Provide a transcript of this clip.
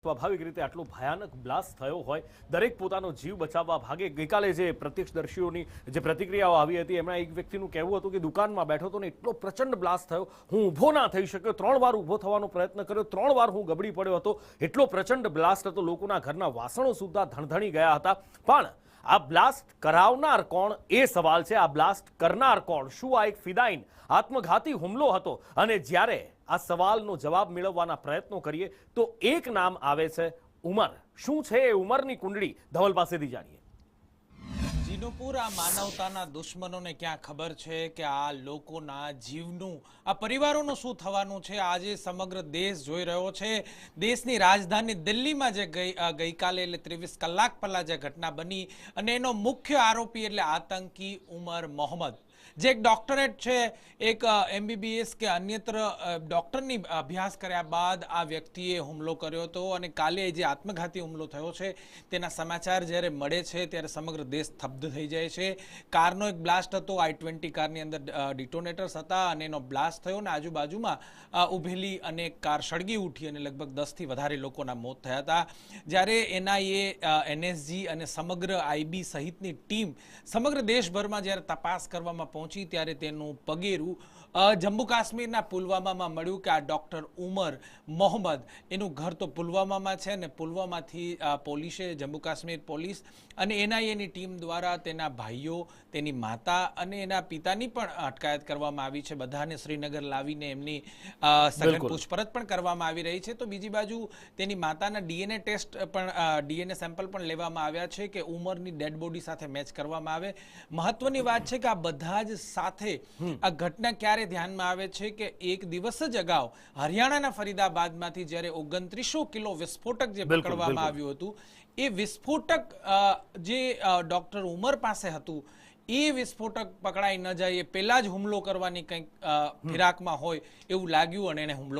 સ્વાભાવિક રીતે આટલો ભયાનક બ્લાસ્ટ થયો હોય, દરેક પોતાનો જીવ બચાવવા ભાગે. ગઈકાલે જે પ્રત્યક્ષદર્શીઓની જે પ્રતિક્રિયાઓ આવી હતી, એમના એક વ્યક્તિનું કહેવું હતું કે દુકાનમાં બેઠો હતો ને એટલો પ્રચંડ બ્લાસ્ટ થયો, હું ઊભો ના થઈ શક્યો, 3 વાર ઊભો થવાનો પ્રયત્ન કર્યો, 3 વાર હું ગબડી પડ્યો હતો, એટલો પ્રચંડ બ્લાસ્ટ હતો, લોકોના ઘરના વાસણો સુદ્ધા ધણધણી ગયા હતા. પણ આ બ્લાસ્ટ કરાવનાર કોણ એ સવાલ છે. આ બ્લાસ્ટ કરનાર કોણ? શું આ એક ફિદાઈન આત્મઘાતી હુમલો હતો? અને જ્યારે આ સવાલનો જવાબ મેળવવાના પ્રયત્નો કરીએ તો એક નામ આવે છે, ઉમર. શું છે એ ઉમરની કુંડળી? ધવલ પાસેથી જાણીએ. જીનુપુર, આ માનવતાના દુશ્મનોને ક્યાં ખબર છે કે આ લોકોના જીવનું, આ પરિવારોનું શું થવાનું છે? આજે સમગ્ર દેશ જોઈ રહ્યો છે. દેશની રાજધાની દિલ્હીમાં જે ગઈકાલે એટલે 23 કલાક પહેલા જે ઘટના બની, અને એનો મુખ્ય આરોપી એટલે આતંકી ઉમર મોહમ્મદ, જે એક ડોક્ટરેટ છે, એક MBBS કે અન્યત્ર ડોક્ટરની અભ્યાસ કર્યા બાદ આ વ્યક્તિએ હુમલો કર્યો હતો. અને કાલે જે આત્મઘાતી હુમલો થયો છે તેના સમાચાર જ્યારે મળે છે ત્યારે સમગ્ર દેશ સ્તબ્ધ થઈ જાય છે. કારનો એક બ્લાસ્ટ હતો, I-20 કારની અંદર ડિટોનેટર્સ હતા અને એનો બ્લાસ્ટ થયો અને આજુબાજુમાં ઉભેલી અનેક કાર સળગી ઉઠી અને લગભગ 10થી વધારે લોકોના મોત થયા હતા. જ્યારે NIA, NSG અને સમગ્ર IB સહિતની ટીમ સમગ્ર દેશભરમાં જ્યારે તપાસ કરવામાં પહોંચી ત્યારે તેનું પગેરું જમ્મુ કાશ્મીરના પુલવામામાં મળ્યું કે આ ડૉક્ટર ઉમર મોહમ્મદ, એનું ઘર તો પુલવામામાં છે અને પુલવામાથી પોલીસે, જમ્મુ કાશ્મીર પોલીસ અને NIAની ટીમ દ્વારા તેના ભાઈઓ, તેની માતા અને એના પિતાની પણ અટકાયત કરવામાં આવી છે. બધાને શ્રીનગર લાવીને એમની સઘન પૂછપરછ પણ કરવામાં આવી રહી છે. તો બીજી બાજુ તેની માતાના DNA સેમ્પલ પણ લેવામાં આવ્યા છે કે ઉમરની ડેડ બોડી સાથે મેચ કરવામાં આવે. મહત્વની વાત છે કે આ બધા જ સાથે આ ઘટના ક્યારે ધ્યાનમાં આવે છે કે એક દિવસ જ અગાઉ હરિયાણાના ફરીદાબાદમાંથી જ્યારે 2900 કિલો વિસ્ફોટક જે પકડવામાં આવ્યું હતું, એ વિસ્ફોટક જે ડોક્ટર ઉમર પાસે હતું, એ વિસ્ફોટક પકડાઈ ન જાય એ પહેલા જ હુમલો કરવાની કંઈક ફિરાકમાં હોય એવું લાગ્યું અને એને હુમલો